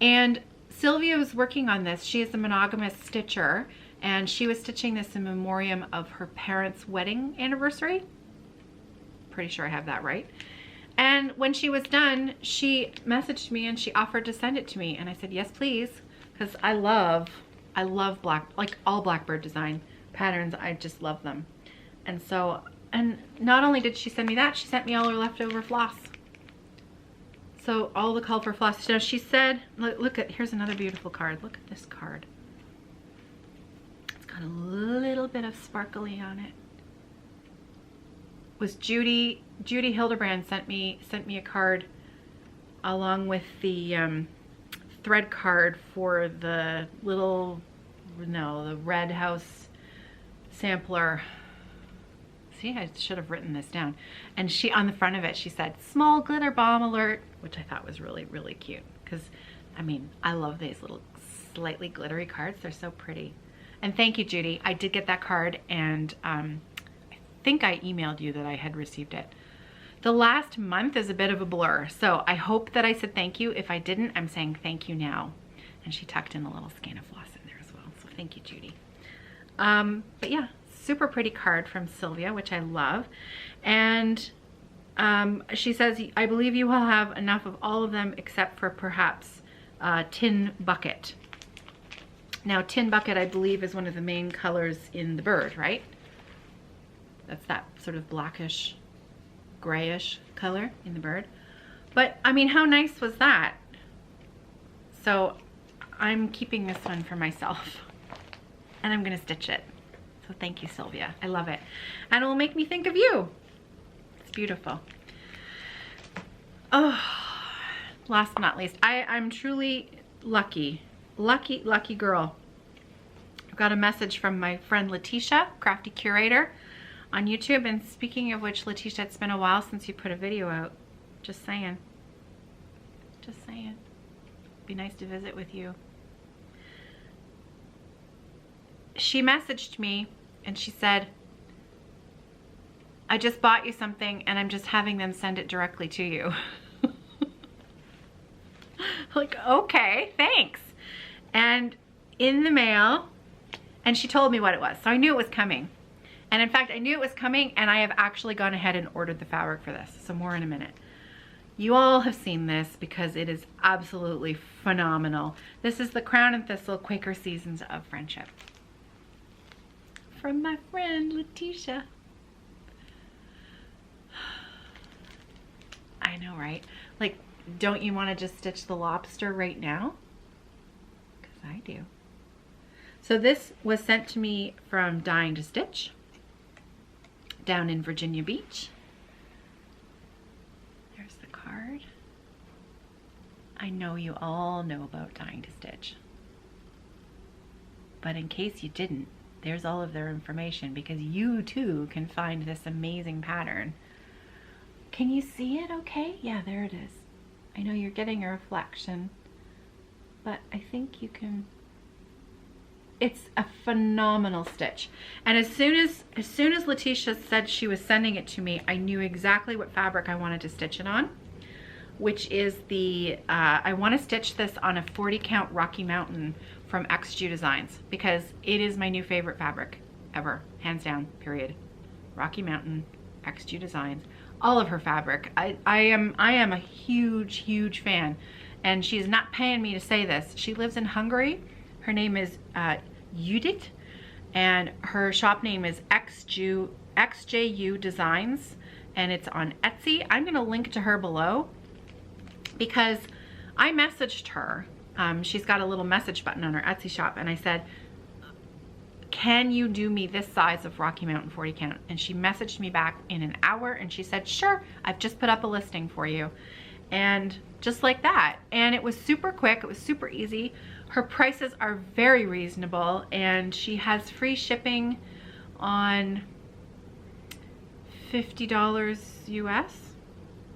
And Sylvia was working on this. She is a monogamous stitcher, and she was stitching this in memoriam of her parents' wedding anniversary. Pretty sure I have that right. And when she was done, she messaged me and she offered to send it to me. And I said, yes, please. Because I love like all Blackbird Design patterns. I just love them. And so, and not only did she send me that, she sent me all her leftover floss. So all the color floss. So she said, look at, here's another beautiful card. Look at this card. It's got a little bit of sparkly on it. Was Judy Hildebrand sent me a card along with the thread card for the the Red House sampler. See, I should have written this down. And she, on the front of it, she said, small glitter bomb alert, which I thought was really, really cute. Because, I mean, I love these little slightly glittery cards. They're so pretty. And thank you, Judy. I did get that card, and I think I emailed you that I had received it. The last month is a bit of a blur, so I hope that I said thank you. If I didn't, I'm saying thank you now. And she tucked in a little skein of floss in there as well, so thank you, Judy. But yeah, super pretty card from Sylvia, which I love. And she says, I believe you will have enough of all of them except for perhaps Tin Bucket. Now, Tin Bucket, I believe, is one of the main colors in the bird, right? That's that sort of blackish, grayish color in the bird. But I mean, how nice was that? So I'm keeping this one for myself and I'm gonna stitch it. So thank you, Sylvia. I love it. And it will make me think of you. It's beautiful. Oh, last but not least, I'm truly lucky girl. I've got a message from my friend Letitia, Crafty Curator, on YouTube. And speaking of which, Letitia, it's been a while since you put a video out. Just saying. Just saying. Be nice to visit with you. She messaged me and she said, I just bought you something and I'm just having them send it directly to you. Like, okay, thanks. And in the mail, and she told me what it was, so I knew it was coming. And in fact, I knew it was coming, and I have actually gone ahead and ordered the fabric for this, so more in a minute. You all have seen this because it is absolutely phenomenal. This is the Crown and Thistle Quaker Seasons of Friendship. From my friend Letitia. I know, right? Like, don't you want to just stitch the lobster right now? Because I do. So this was sent to me from Dying to Stitch down in Virginia Beach. There's the card. I know you all know about Dying to Stitch. But in case you didn't, there's all of their information because you too can find this amazing pattern. Can you see it okay? Yeah, there it is. I know you're getting a reflection, but I think you can. It's a phenomenal stitch. And as soon as Letitia said she was sending it to me, I knew exactly what fabric I wanted to stitch it on, which is the, I want to stitch this on a 40 count Rocky Mountain from Xjudesigns because it is my new favorite fabric ever, hands down, period. Rocky Mountain, Xjudesigns, all of her fabric. I am a huge fan, and she's not paying me to say this. She lives in Hungary. Her name is Judit, and her shop name is Xjudesigns, and it's on Etsy. I'm gonna link to her below because I messaged her. She's got a little message button on her Etsy shop, and I said, can you do me this size of Rocky Mountain 40 count? And she messaged me back in an hour and she said, sure, I've just put up a listing for you. And just like that. And it was super quick, it was super easy. Her prices are very reasonable, and she has free shipping on $50 US.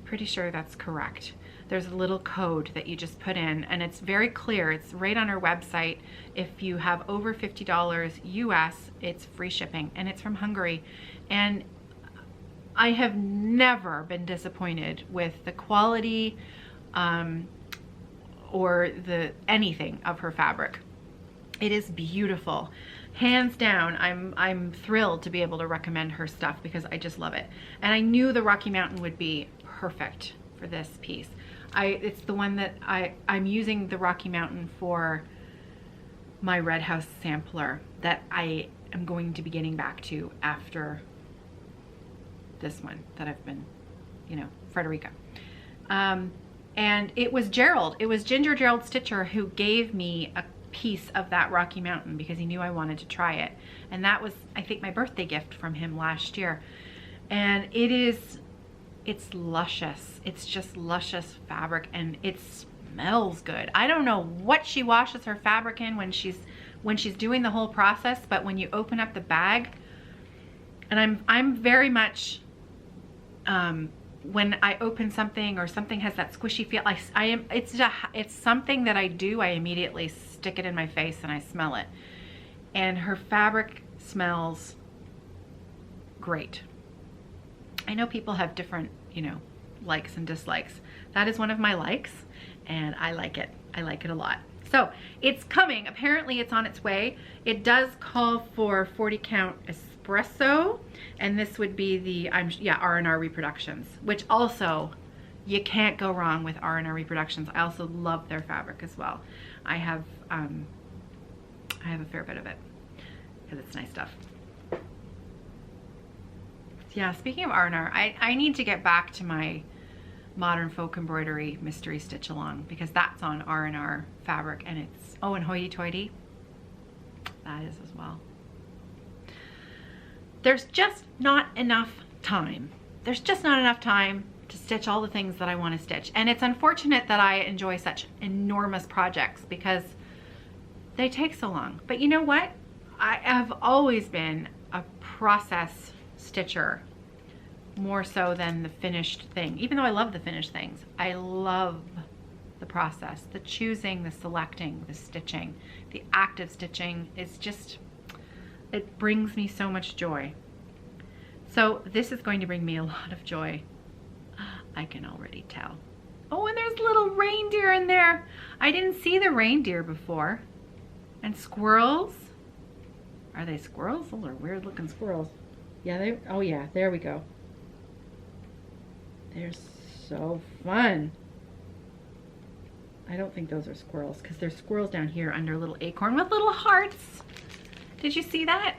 Pretty sure that's correct. There's a little code that you just put in, and it's very clear. It's right on her website. If you have over $50 US, it's free shipping, and it's from Hungary. And I have never been disappointed with the quality or the anything of her fabric. It is beautiful. Hands down, I'm thrilled to be able to recommend her stuff because I just love it. And I knew the Rocky Mountain would be perfect for this piece. It's the one that I'm using the Rocky Mountain for my Red House sampler that I am going to be getting back to after this one that I've been, you know, Frederica. And it was Gerald, it was Ginger Gerald Stitcher who gave me a piece of that Rocky Mountain because he knew I wanted to try it. And that was, I think, my birthday gift from him last year. And it's luscious. It's just luscious fabric, and it smells good. I don't know what she washes her fabric in when she's doing the whole process, but when you open up the bag, and I'm very much when I open something or something has that squishy feel, it's something that I do. I immediately stick it in my face and I smell it, and her fabric smells great. I know people have different, you know, likes and dislikes. That is one of my likes, and I like it. I like it a lot. So it's coming. Apparently it's on its way. It does call for 40 count espresso, and this would be the R&R reproductions, which also you can't go wrong with R&R reproductions. I also love their fabric as well. I have a fair bit of it because it's nice stuff. Yeah, speaking of R&R, I need to get back to my Modern Folk Embroidery Mystery Stitch Along, because that's on R&R fabric, and it's, oh, and Hoity Toity, that is as well. There's just not enough time. There's just not enough time to stitch all the things that I want to stitch. And it's unfortunate that I enjoy such enormous projects because they take so long. But you know what? I have always been a process stitcher more so than the finished thing. Even though I love the finished things, I love the process, the choosing, the selecting, the stitching, the active stitching is just, it brings me so much joy. So this is going to bring me a lot of joy. I can already tell. Oh, and there's little reindeer in there. I didn't see the reindeer before. And squirrels. Are they squirrels? Those are weird looking squirrels. Yeah, oh yeah, there we go. They're so fun. I don't think those are squirrels because there's squirrels down here under a little acorn with little hearts. Did you see that?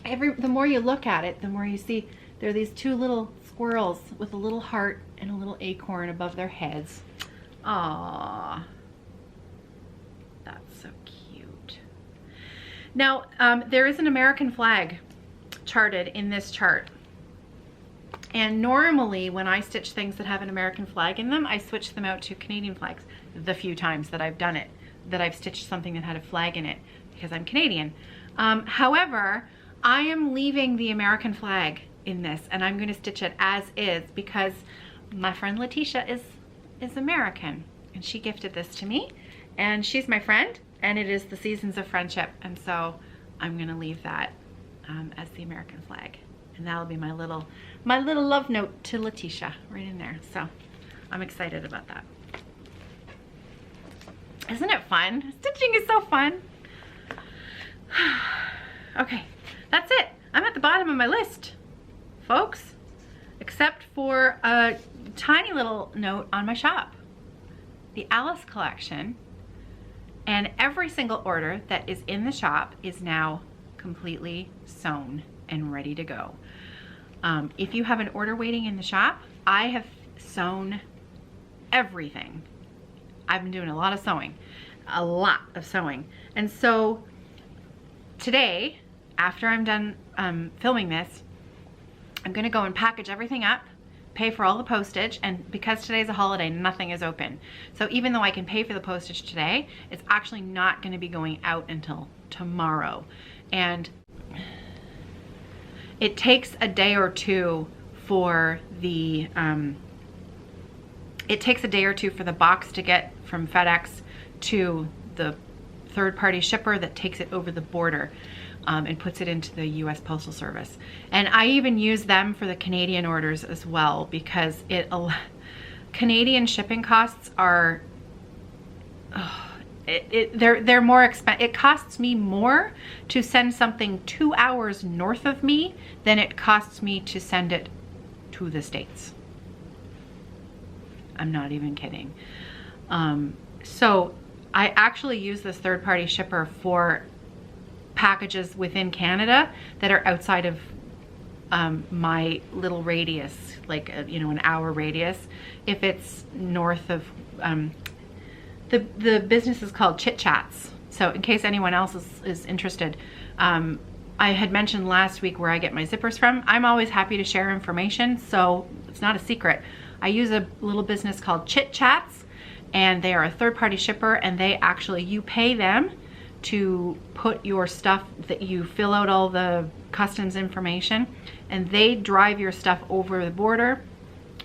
The more you look at it, the more you see there are these two little squirrels with a little heart and a little acorn above their heads. Aww. That's so cute. Now, there is an American flag charted in this chart. And normally when I stitch things that have an American flag in them, I switch them out to Canadian flags the few times that I've done it, that I've stitched something that had a flag in it because I'm Canadian. However, I am leaving the American flag in this and I'm going to stitch it as is because my friend Letitia is American and she gifted this to me and she's my friend and it is the seasons of friendship, and so I'm going to leave that as the American flag. And that'll be my little love note to Letitia right in there. So I'm excited about that. Isn't it fun? Stitching is so fun. Okay, that's it. I'm at the bottom of my list, folks, except for a tiny little note on my shop. The Alice collection and every single order that is in the shop is now completely sewn and ready to go. If you have an order waiting in the shop, I have sewn everything. I've been doing a lot of sewing. And so today, after I'm done filming this, I'm gonna go and package everything up, pay for all the postage, and because today's a holiday, nothing is open. So even though I can pay for the postage today, it's actually not gonna be going out until tomorrow. And it takes a day or two for the box to get from FedEx to the third-party shipper that takes it over the border and puts it into the US Postal Service. And I even use them for the Canadian orders as well because Canadian shipping costs are they're more expensive. It costs me more to send something 2 hours north of me than it costs me to send it to the States. I'm not even kidding. So I actually use this third-party shipper for packages within Canada that are outside of my little radius, like an hour radius. If it's north of the business is called Chit Chats. So in case anyone else is interested, I had mentioned last week where I get my zippers from. I'm always happy to share information, so it's not a secret. I use a little business called Chit Chats, and they are a third-party shipper, and you pay them to put your stuff, that you fill out all the customs information, and they drive your stuff over the border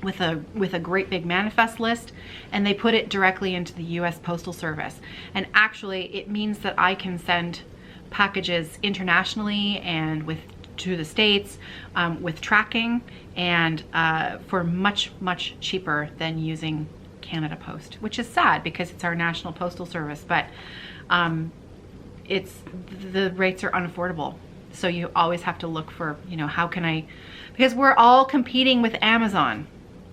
with a great big manifest list, and they put it directly into the US Postal Service. And actually it means that I can send packages internationally and with to the States with tracking, and for much, much cheaper than using Canada Post, which is sad because it's our national postal service, but the rates are unaffordable. So you always have to look for, you know, how can I, because we're all competing with Amazon.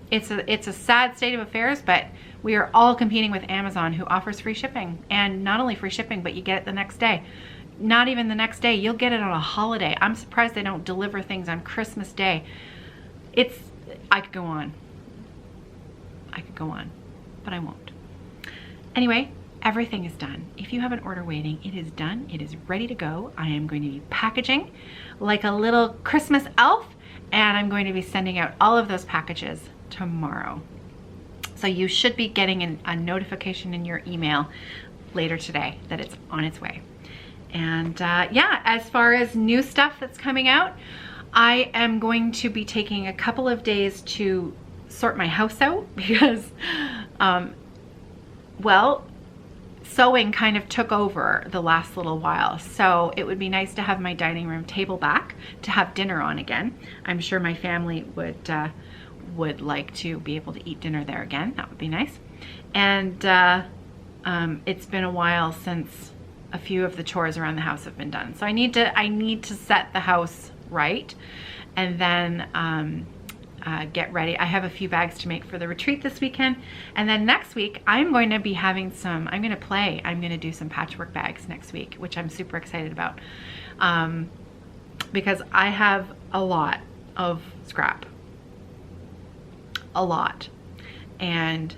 It's a sad state of affairs, but we are all competing with Amazon, who offers free shipping. And not only free shipping, but you get it the next day. Not even the next day, you'll get it on a holiday. I'm surprised they don't deliver things on Christmas Day. I could go on. I could go on, but I won't. Anyway, everything is done. If you have an order waiting, it is done. It is ready to go. I am going to be packaging like a little Christmas elf, and I'm going to be sending out all of those packages tomorrow. So you should be getting a notification in your email later today that it's on its way. And yeah, as far as new stuff that's coming out, I am going to be taking a couple of days to sort my house out because, well, sewing kind of took over the last little while. So it would be nice to have my dining room table back to have dinner on again. I'm sure my family would like to be able to eat dinner there again. That would be nice. And it's been a while since a few of the chores around the house have been done. So I need to set the house right, and then get ready. I have a few bags to make for the retreat this weekend, and then next week I'm going to be having some, I'm going to do some patchwork bags next week, which I'm super excited about, because I have a lot of scrap, a lot, and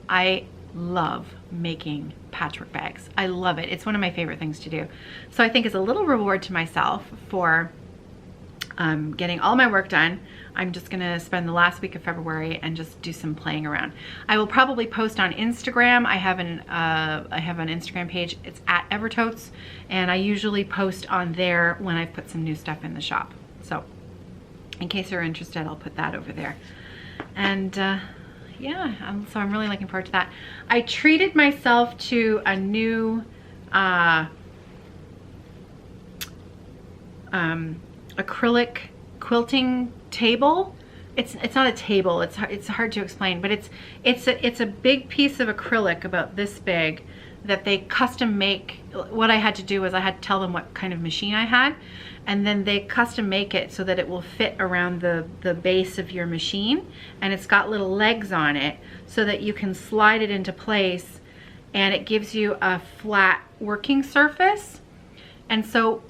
I love making patchwork bags. I love it. It's one of my favorite things to do. So I think as a little reward to myself for getting all my work done, I'm just gonna spend the last week of February and just do some playing around. I will probably post on Instagram. I have an Instagram page. It's at Evertotes, and I usually post on there when I've put some new stuff in the shop. So in case you're interested, I'll put that over there. And yeah, so I'm really looking forward to that. I treated myself to a new acrylic quilting table. It's not a table. It's hard to explain, but it's a big piece of acrylic about this big that they custom make. What I had to do was I had to tell them what kind of machine I had, and then they custom make it so that it will fit around the base of your machine, and it's got little legs on it so that you can slide it into place, and it gives you a flat working surface. And so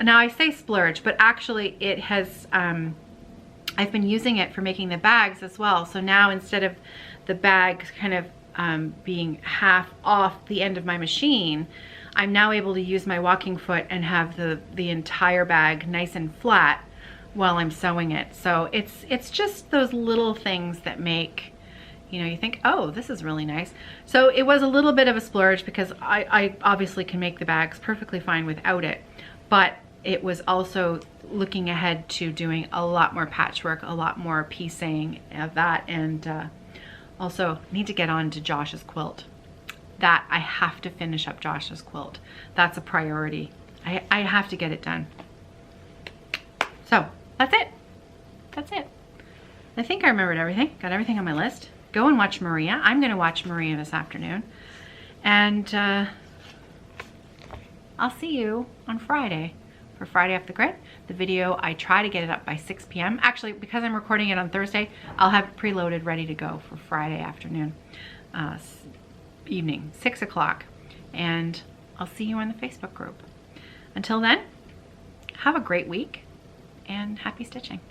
now I say splurge, but actually it has, I've been using it for making the bags as well. So now instead of the bag kind of being half off the end of my machine, I'm now able to use my walking foot and have the entire bag nice and flat while I'm sewing it. So it's just those little things that make, you know, you think, oh, this is really nice. So it was a little bit of a splurge because I obviously can make the bags perfectly fine without it, but it was also looking ahead to doing a lot more patchwork, a lot more piecing of that, and also need to get on to Josh's quilt. That I have to finish up Josh's quilt. That's a priority. I have to get it done. So that's it. That's it. I think I remembered everything. Got everything on my list. Go and watch Maria. I'm going to watch Maria this afternoon. And I'll see you on Friday for Friday Off the Grid. The video, I try to get it up by 6 p.m. Actually, because I'm recording it on Thursday, I'll have it preloaded, ready to go for Friday afternoon, evening, 6 o'clock. And I'll see you on the Facebook group. Until then, have a great week and happy stitching.